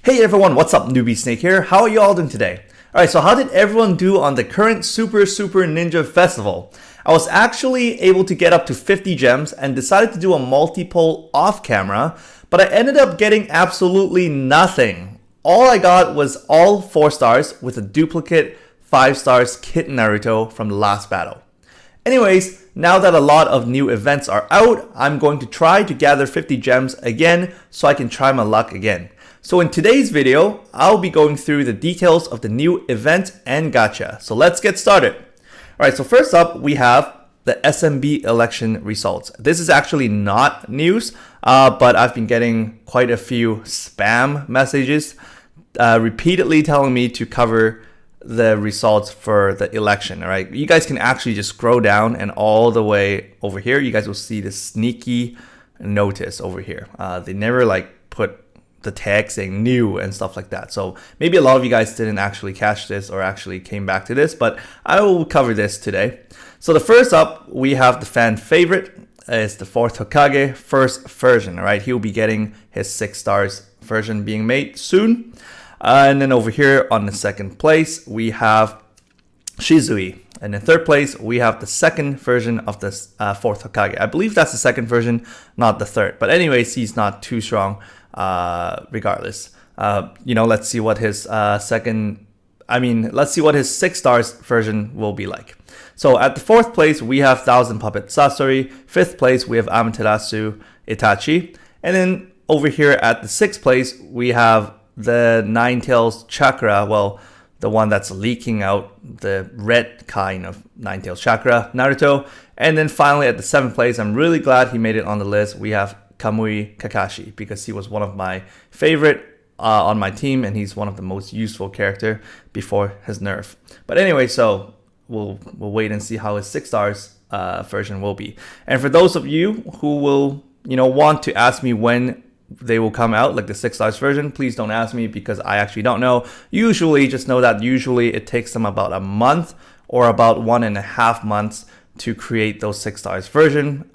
Hey everyone, what's up? Newbie Snake here. How are you all doing today? Alright, so how did everyone do on the current Super Ninja Festival? I was actually able to get up to 50 gems and decided to do a multi-poll off camera, but I ended up getting absolutely nothing. All I got was all 4 stars with a duplicate 5 stars Kid Naruto from the last battle. Anyways, now that a lot of new events are out, I'm going to try to gather 50 gems again so I can try my luck again. So in today's video, I'll be going through the details of the new event and gacha. So let's get started. Alright, so first up we have the SMB election results. This is actually not news, but I've been getting quite a few spam messages repeatedly telling me to cover the results for the election. Alright, you guys can actually just scroll down and all the way over here, you guys will see the sneaky notice over here. They never put the tag saying new and stuff like that. So maybe a lot of you guys didn't actually catch this or actually came back to this, but I will cover this today. So the first up, we have the fan favorite. It's the 4th Hokage first version. All right, he'll be getting his 6 stars version being made soon. And then over here on the second place, we have Shizui. And in third place, we have the second version of the 4th Hokage. I believe that's the second version, not the third. But anyways, he's not too strong regardless. Let's see what his let's see what his 6 stars version will be like. So at the 4th place, we have Thousand Puppet Sasori. 5th place, we have Amaterasu Itachi. And then over here at the 6th place, we have the Nine Tails Chakra. Well, the one that's leaking out, the red kind of Nine Tails Chakra, Naruto. And then finally at the 7th place, I'm really glad he made it on the list. We have Kamui Kakashi, because he was one of my favorite on my team, and he's one of the most useful character before his nerf. But anyway, so we'll wait and see how his 6 stars version will be. And for those of you who will want to ask me when they will come out, like the 6 stars version, please don't ask me because I actually don't know. Usually, just know that usually it takes them about a month or about 1.5 months to create those 6 stars version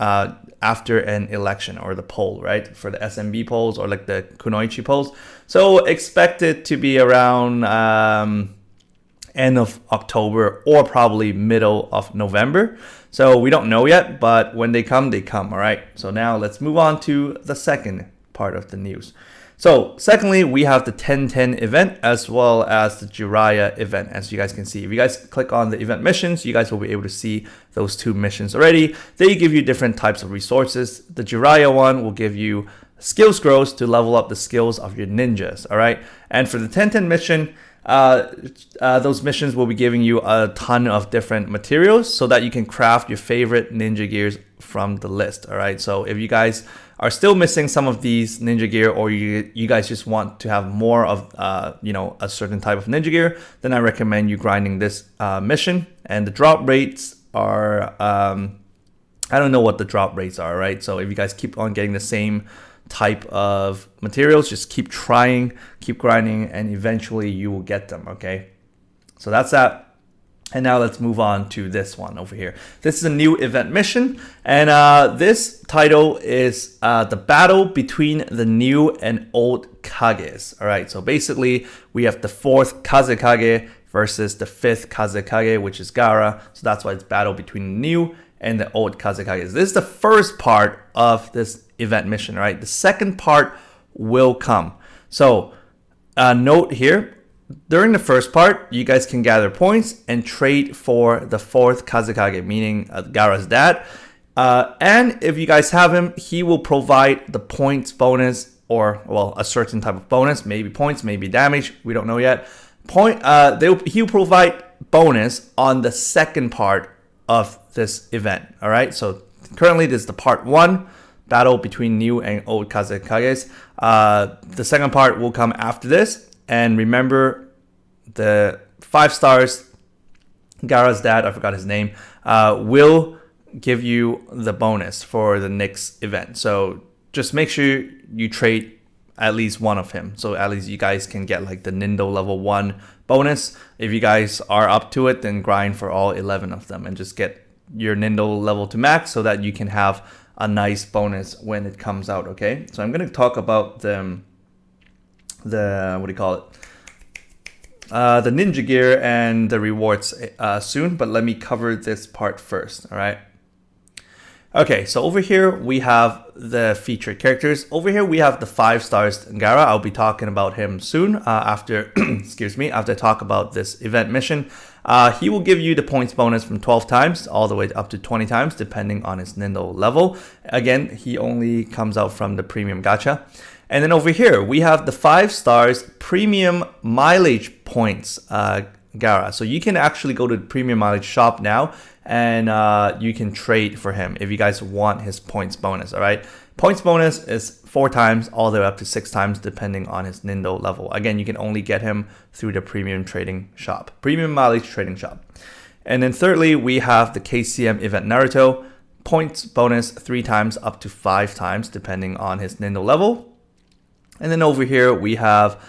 after an election or the poll, right? For the SMB polls or like the Kunoichi polls. So expect it to be around end of October or probably middle of November. So we don't know yet, but when they come, all right? So now let's move on to the second part of the news. So secondly, we have the 10-10 event as well as the Jiraiya event, as you guys can see. If you guys click on the event missions, you guys will be able to see those 2 missions already. They give you different types of resources. The Jiraiya one will give you skill scrolls to level up the skills of your ninjas, all right? And for the 10-10 mission, those missions will be giving you a ton of different materials so that you can craft your favorite ninja gears from the list, all right? So if you guys are still missing some of these ninja gear, or you guys just want to have more of a certain type of ninja gear, then I recommend you grinding this mission. And the drop rates are I don't know what the drop rates are, right? So if you guys keep on getting the same type of materials, just keep trying, keep grinding, and eventually you will get them. Okay, so that's that. And now let's move on to this one over here. This is a new event mission, and this title is the battle between the new and old Kages. All right, so basically we have the 4th Kazekage versus the 5th Kazekage, which is Gaara. So that's why it's battle between the new and the old Kazekages. This is the first part of this event mission, right? The second part will come. So note here, during the first part, you guys can gather points and trade for the 4th Kazekage, meaning Gaara's dad. And if you guys have him, he will provide the points bonus, or well, a certain type of bonus, maybe points, maybe damage, we don't know yet. He'll provide bonus on the second part of this event. All right, so currently this is the part 1, battle between new and old Kazekages. The second part will come after this. And remember, the 5 stars, Gaara's dad, I forgot his name, will give you the bonus for the next event. So just make sure you trade at least one of him. So at least you guys can get like the Nindo level 1 bonus. If you guys are up to it, then grind for all 11 of them and just get your Nindo level to max so that you can have a nice bonus when it comes out, okay? So I'm going to talk about the what do you call it? The ninja gear and the rewards soon, but let me cover this part first, all right? Okay, so over here we have the featured characters. Over here we have the 5 stars Gaara. I'll be talking about him soon after, excuse me, after I talk about this event mission. He will give you the points bonus from 12 times all the way up to 20 times depending on his Nindo level. Again, he only comes out from the premium gacha. And then over here we have the 5 stars premium mileage points Gaara. So you can actually go to the premium mileage shop now and you can trade for him if you guys want his points bonus, all right? Points bonus is 4 times all the way up to 6 times depending on his Nindo level. Again, you can only get him through the premium trading shop, premium mileage trading shop. And then thirdly, we have the KCM event Naruto, points bonus 3 times up to 5 times depending on his Nindo level. And then over here, we have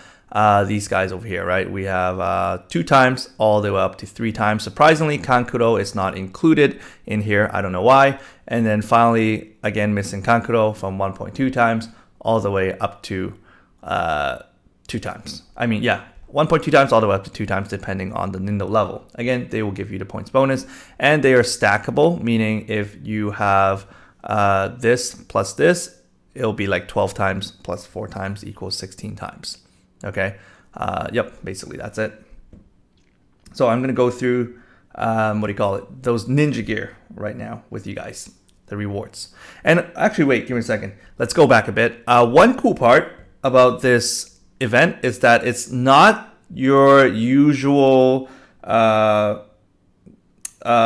these guys over here, right? We have 2 times all the way up to 3 times. Surprisingly, Kankuro is not included in here. I don't know why. And then finally, again, missing Kankuro from 1.2 times all the way up to 2 times. I mean, yeah, 1.2 times all the way up to 2 times depending on the Nindo level. Again, they will give you the points bonus and they are stackable, meaning if you have this plus this, it'll be like 12 times plus 4 times equals 16 times. Okay. Yep. Basically that's it. So I'm going to go through, what do you call it? Those ninja gear right now with you guys, the rewards. And actually, wait, give me a second. Let's go back a bit. One cool part about this event is that it's not your usual,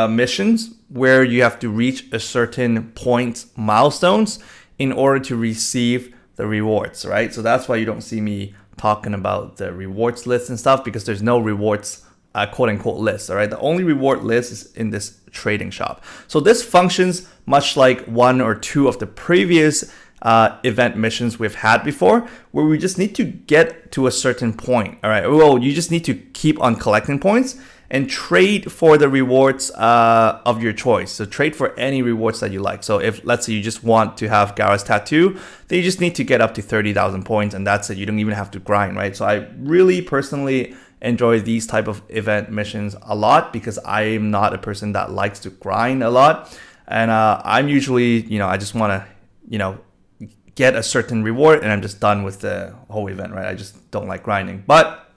missions where you have to reach a certain point milestones in order to receive the rewards, right? So that's why you don't see me talking about the rewards list and stuff, because there's no rewards quote unquote list, all right? The only reward list is in this trading shop. So this functions much like 1 or 2 of the previous event missions we've had before, where we just need to get to a certain point, all right? Well, you just need to keep on collecting points and trade for the rewards of your choice. So trade for any rewards that you like. So if, let's say, you just want to have Gaara's tattoo, then you just need to get up to 30,000 points and that's it. You don't even have to grind, right? So I really personally enjoy these type of event missions a lot because I'm not a person that likes to grind a lot. And I'm usually, I just want to, get a certain reward and I'm just done with the whole event, right? I just don't like grinding. But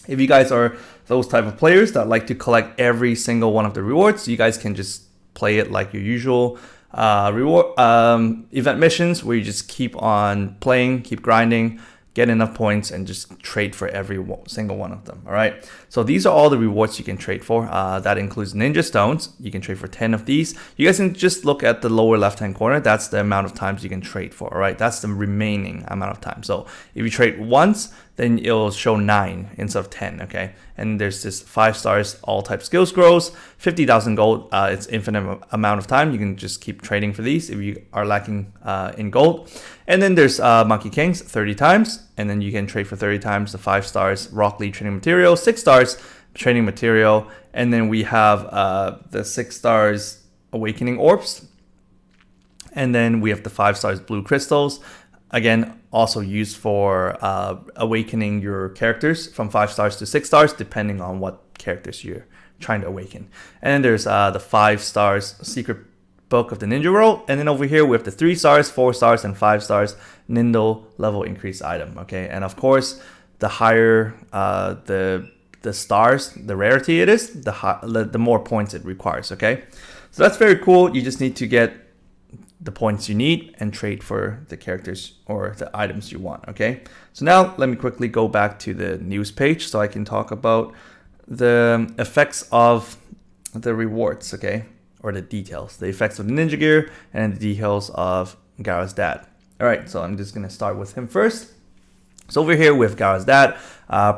if you guys are those type of players that like to collect every single one of the rewards, you guys can just play it like your usual event missions where you just keep on playing, keep grinding, get enough points, and just trade for every single one of them. All right. So these are all the rewards you can trade for. That includes Ninja Stones. You can trade for 10 of these. You guys can just look at the lower left-hand corner. That's the amount of times you can trade for. All right. That's the remaining amount of time. So if you trade once, then it'll show 9 instead of 10. Okay. And there's this 5 stars, all type skill scrolls, 50,000 gold. It's infinite amount of time. You can just keep trading for these if you are lacking in gold. And then there's Monkey Kings 30 times. And then you can trade for 30 times the 5 stars Rock Lee training material, 6 stars training material. And then we have the 6 stars Awakening Orbs. And then we have the 5 stars Blue Crystals. Again, also used for awakening your characters from 5 stars to 6 stars, depending on what characters you're trying to awaken. And then there's the 5 stars Secret Book of the Ninja World. And then over here, we have the 3 stars, 4 stars, and 5 stars Nindo level increase item. Okay, and of course, the higher the stars, the rarity it is, the more points it requires. Okay, so that's very cool. You just need to get the points you need and trade for the characters or the items you want. Okay, so now let me quickly go back to the news page so I can talk about the effects of the rewards, okay, or the details, the effects of the ninja gear and the details of Gaara's dad. All right, so I'm just gonna start with him first. So over here with Gaara's dad,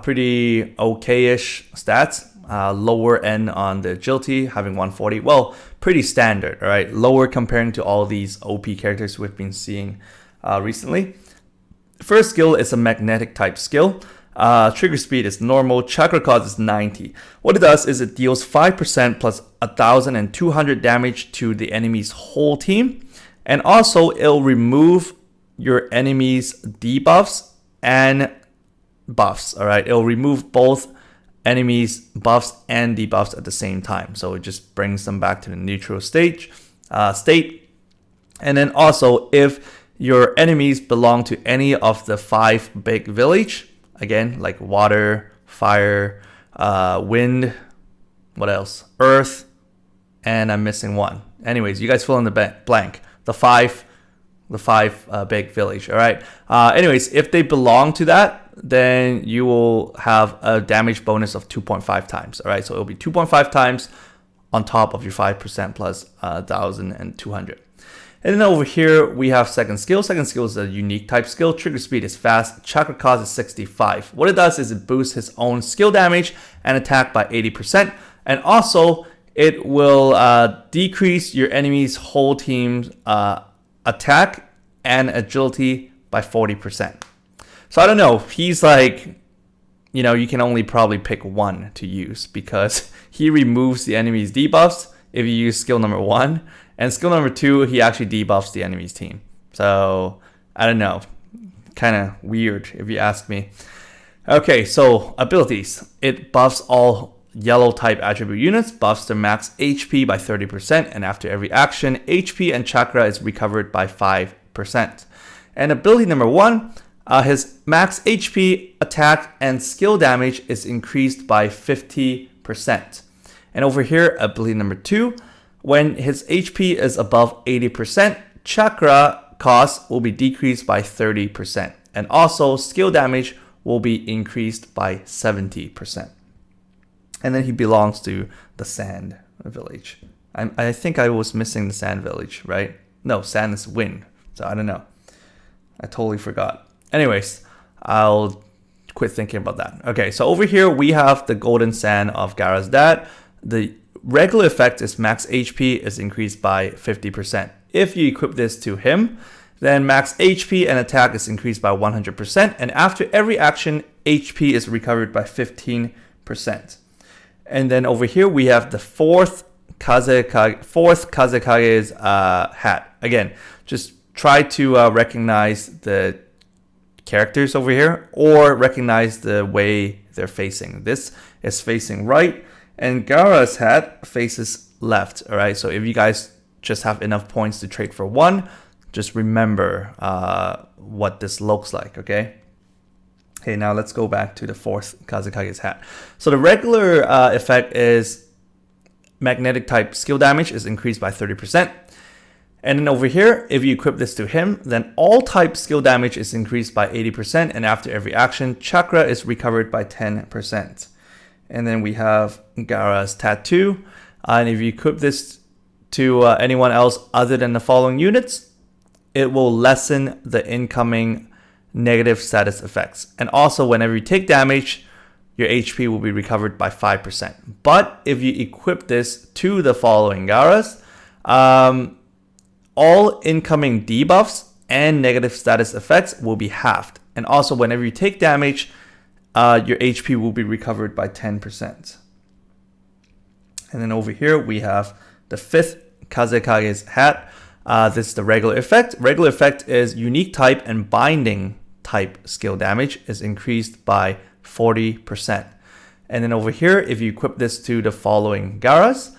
pretty okay-ish stats. Lower end on the agility, having 140. Well, pretty standard, all right? Lower comparing to all these OP characters we've been seeing recently. First skill is a magnetic type skill. Trigger speed is normal. Chakra cost is 90. What it does is it deals 5% plus 1,200 damage to the enemy's whole team. And also, it'll remove your enemy's debuffs and buffs. All right, it'll remove both enemies buffs and debuffs at the same time, so it just brings them back to the neutral state. And then also, if your enemies belong to any of the 5 big village, again, like water, fire, wind, what else, earth, and I'm missing one. Anyways, you guys fill in the blank. The five big village. All right. Anyways, if they belong to that, then you will have a damage bonus of 2.5 times. All right. So it'll be 2.5 times on top of your 5% plus 1,200. And then over here, we have second skill. Second skill is a unique type skill. Trigger speed is fast. Chakra cost is 65. What it does is it boosts his own skill damage and attack by 80%. And also, it will decrease your enemy's whole team's attack and agility by 40%. So I don't know. He's like, you know, you can only probably pick one to use because he removes the enemy's debuffs if you use skill number 1. And skill number 2, he actually debuffs the enemy's team. So I don't know. Kind of weird if you ask me. Okay, so abilities. It buffs all yellow type attribute units, buffs their max HP by 30%, and after every action, HP and chakra is recovered by 5%. And ability number 1, his max HP, attack, and skill damage is increased by 50%. And over here, ability number 2, when his HP is above 80%, chakra cost will be decreased by 30%. And also, skill damage will be increased by 70%. And then he belongs to the Sand Village. I think I was missing the Sand Village, right? No, Sand is wind. So I don't know. I totally forgot. Anyways, I'll quit thinking about that. Okay, so over here we have the Golden Sand of Gaara's dad. The regular effect is max HP is increased by 50%. If you equip this to him, then max HP and attack is increased by 100%. And after every action, HP is recovered by 15%. And then over here, we have the fourth Kazekage's hat. Again, just try to recognize the characters over here or recognize the way they're facing. This is facing right, and Gaara's hat faces left. All right, so if you guys just have enough points to trade for one, just remember what this looks like, okay? Okay, now let's go back to the fourth Kazekage's hat. So the regular effect is magnetic type skill damage is increased by 30%. And then over here, if you equip this to him, then all type skill damage is increased by 80%. And after every action, chakra is recovered by 10%. And then we have Gaara's tattoo. And if you equip this to anyone else other than the following units, it will lessen the incoming negative status effects. And also, whenever you take damage, your HP will be recovered by 5%. But if you equip this to the following Gaaras, all incoming debuffs and negative status effects will be halved. And also, whenever you take damage, your HP will be recovered by 10%. And then over here, we have the fifth Kazekage's hat. This is the regular effect. Regular effect is unique type and binding type skill damage is increased by 40%. And then over here, if you equip this to the following Gaaras,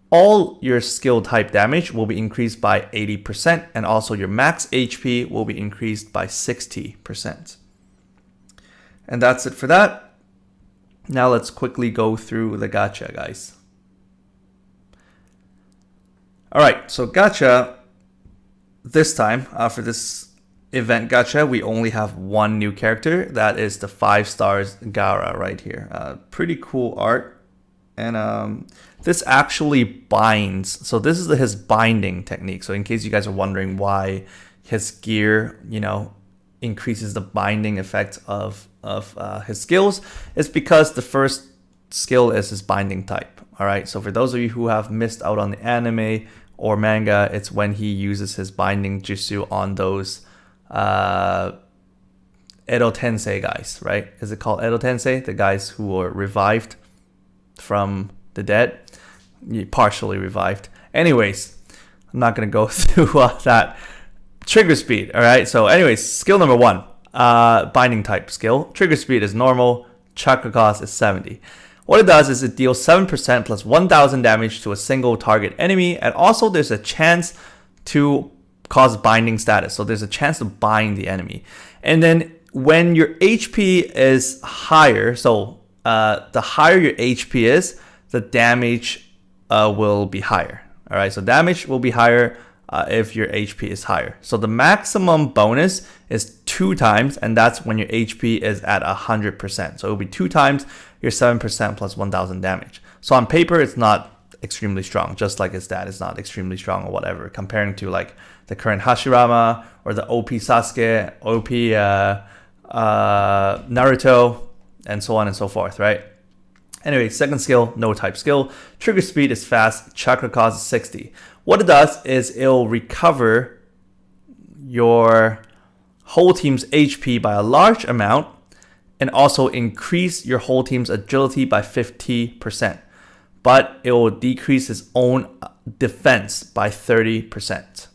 all your skill type damage will be increased by 80%, and also your max HP will be increased by 60%. And that's it for that. Now let's quickly go through the gacha, guys. All right, so gacha, this time, for this event gacha, we only have one new character. That is the 5 stars Gaara right here. Pretty cool art. And this actually binds. So this is his binding technique. So in case you guys are wondering why his gear, increases the binding effect of his skills, it's because the first skill is his binding type. All right. So for those of you who have missed out on the anime or manga, it's when he uses his binding jutsu on those Edo Tensei guys, right? Is it called Edo Tensei? The guys who were revived from the dead, partially revived. Anyways, I'm not gonna go through that. Trigger speed. All right. So anyways, skill number 1. binding type skill. Trigger speed is normal. Chakra cost is 70. What it does is it deals 7% plus 1000 damage to a single target enemy, and also there's a chance to cause binding status. So there's a chance to bind the enemy. And then when your HP is higher, so the higher your HP is, the damage will be higher. All right, so damage will be higher if your HP is higher. So the maximum bonus is 2 times, and that's when your HP is at 100%. So it'll be 2 times your 7% plus 1000 damage. So on paper, it's not extremely strong, just like his dad is not extremely strong or whatever, comparing to like the current Hashirama or the OP Sasuke, OP Naruto, and so on and so forth, right? Anyway, second skill, no type skill. Trigger speed is fast, chakra cost is 60. What it does is it'll recover your whole team's HP by a large amount and also increase your whole team's agility by 50%. But it will decrease its own defense by 30%.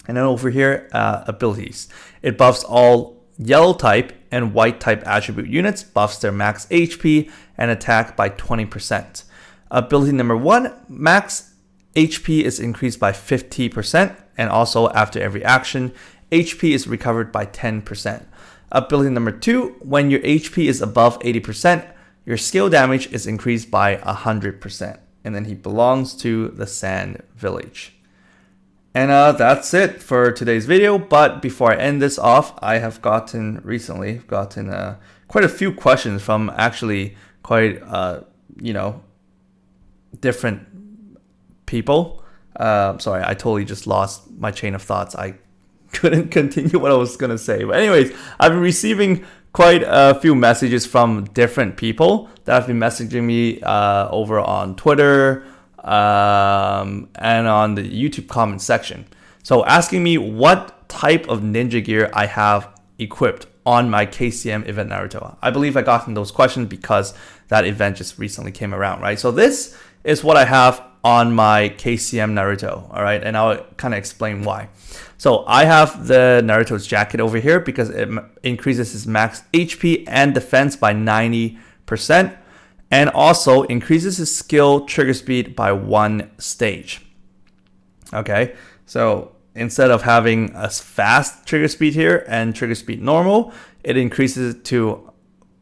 And then over here, abilities. It buffs all yellow type and white type attribute units, buffs their max HP and attack by 20%. Ability number 1, max HP is increased by 50%, and also after every action, HP is recovered by 10%. Ability number 2, when your HP is above 80%, your skill damage is increased by 100%. And then he belongs to the Sand Village. And that's it for today's video. But before I end this off, I have recently gotten quite a few questions from actually quite, different people. Sorry, I totally just lost my chain of thoughts. I couldn't continue what I was going to say. But anyways, I've been receiving quite a few messages from different people that have been messaging me over on Twitter, and on the YouTube comment section. So asking me what type of ninja gear I have equipped on my KCM event Naruto. I believe I gotten those questions because that event just recently came around, right? So this is what I have on my KCM Naruto, all right? And I'll kind of explain why. So I have the Naruto's jacket over here because it increases his max HP and defense by 90%. And also increases his skill trigger speed by 1 stage. Okay, so instead of having a fast trigger speed here and trigger speed normal, it increases it to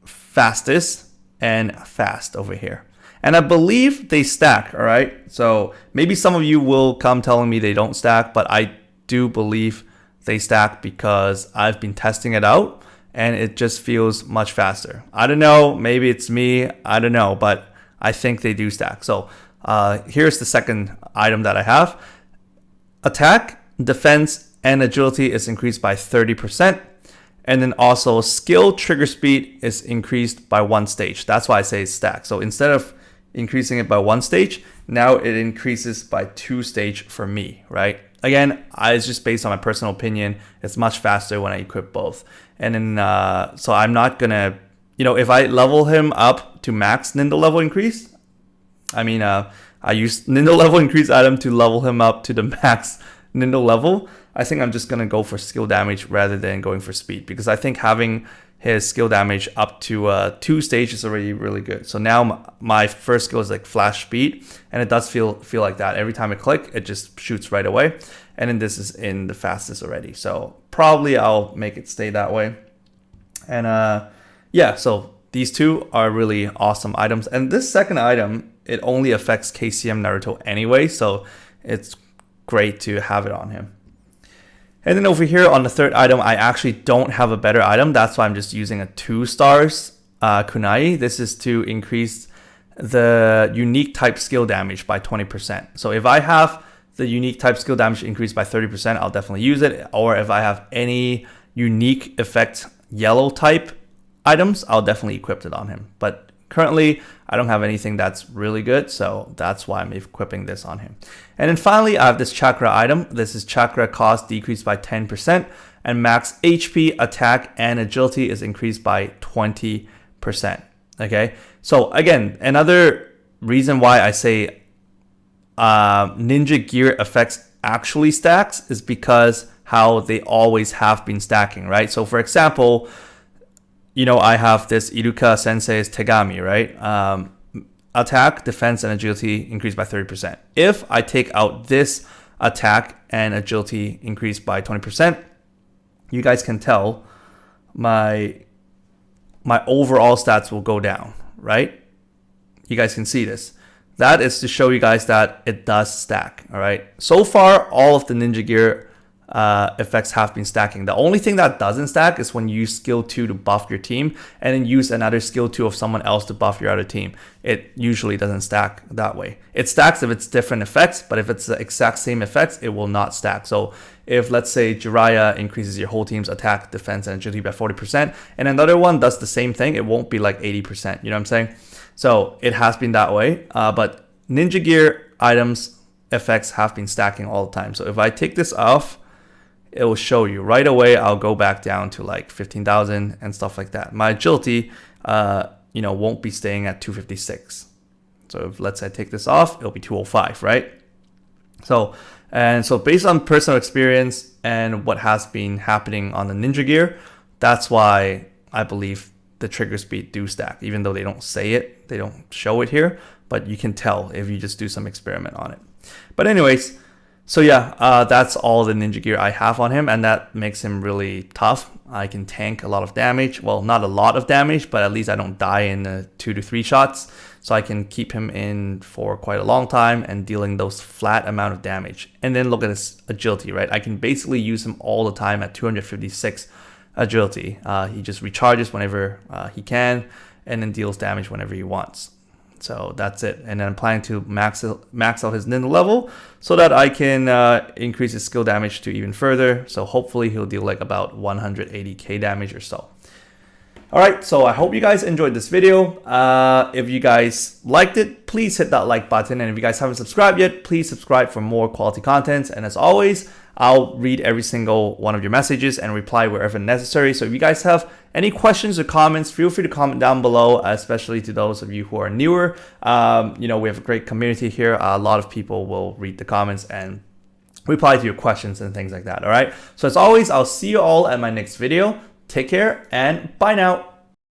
fastest and fast over here. And I believe they stack, all right? So maybe some of you will come telling me they don't stack, but I do believe they stack because I've been testing it out. And it just feels much faster. I don't know, maybe it's me, I don't know, but I think they do stack. So here's the second item that I have. Attack, defense, and agility is increased by 30%. And then also skill trigger speed is increased by 1 stage. That's why I say it's stack. So instead of increasing it by 1 stage, now it increases by 2 stage for me, right? Again, it's just based on my personal opinion. It's much faster when I equip both. And then, so I'm not gonna, if I level him up to max Nindo level increase, I use Nindo level increase item to level him up to the max Nindo level. I think I'm just gonna go for skill damage rather than going for speed, because I think having his skill damage up to 2 stages is already really good. So now my first skill is like flash speed, and it does feel like that. Every time I click, it just shoots right away. And then this is in the fastest already. So probably I'll make it stay that way. And yeah, so these two are really awesome items. And this second item, it only affects KCM Naruto anyway, so it's great to have it on him. And then over here on the third item, I actually don't have a better item. That's why I'm just using a 2 stars kunai. This is to increase the unique type skill damage by 20%. So if I have the unique type skill damage increased by 30%, I'll definitely use it. Or if I have any unique effect yellow type items, I'll definitely equip it on him. But currently, I don't have anything that's really good, so that's why I'm equipping this on him. And then finally, I have this chakra item. This is chakra cost decreased by 10%, and max HP, attack, and agility is increased by 20%. Okay, so again, another reason why I say ninja gear effects actually stacks is because how they always have been stacking, right? So for example, you know, I have this Iruka Sensei's Tegami, right? Attack, defense, and agility increased by 30%. If I take out this attack and agility increased by 20%, you guys can tell my overall stats will go down, right? You guys can see this. That is to show you guys that it does stack, all right? So far, all of the Ninja Gear effects have been stacking. The only thing that doesn't stack is when you use skill 2 to buff your team and then use another skill 2 of someone else to buff your other team. It usually doesn't stack that way. It stacks if it's different effects, but if it's the exact same effects, it will not stack. So if, let's say, Jiraiya increases your whole team's attack, defense, and agility by 40%, and another one does the same thing, it won't be like 80%. You know what I'm saying? So it has been that way, but Ninja Gear items effects have been stacking all the time. So if I take this off, it will show you right away. I'll go back down to like 15,000 and stuff like that. My agility, you know, won't be staying at 256. So if, let's say I take this off, it'll be 205, right? So based on personal experience and what has been happening on the Ninja Gear, that's why I believe the trigger speed do stack, even though they don't say it, they don't show it here, but you can tell if you just do some experiment on it. But anyways, so yeah, that's all the Ninja Gear I have on him, and that makes him really tough. I can tank a lot of damage. Well, not a lot of damage, but at least I don't die in 2 to 3 shots. So I can keep him in for quite a long time and dealing those flat amount of damage. And then look at his agility, right? I can basically use him all the time at 256 agility. He just recharges whenever he can and then deals damage whenever he wants. So that's it. And then I'm planning to max out his ninja level so that I can increase his skill damage to even further. So hopefully he'll deal like about 180k damage or so. All right, so I hope you guys enjoyed this video. If you guys liked it, please hit that like button. And if you guys haven't subscribed yet, please subscribe for more quality content. And as always, I'll read every single one of your messages and reply wherever necessary. So if you guys have any questions or comments, feel free to comment down below, especially to those of you who are newer. You know, we have a great community here. A lot of people will read the comments and reply to your questions and things like that. All right. So as always, I'll see you all at my next video. Take care and bye now.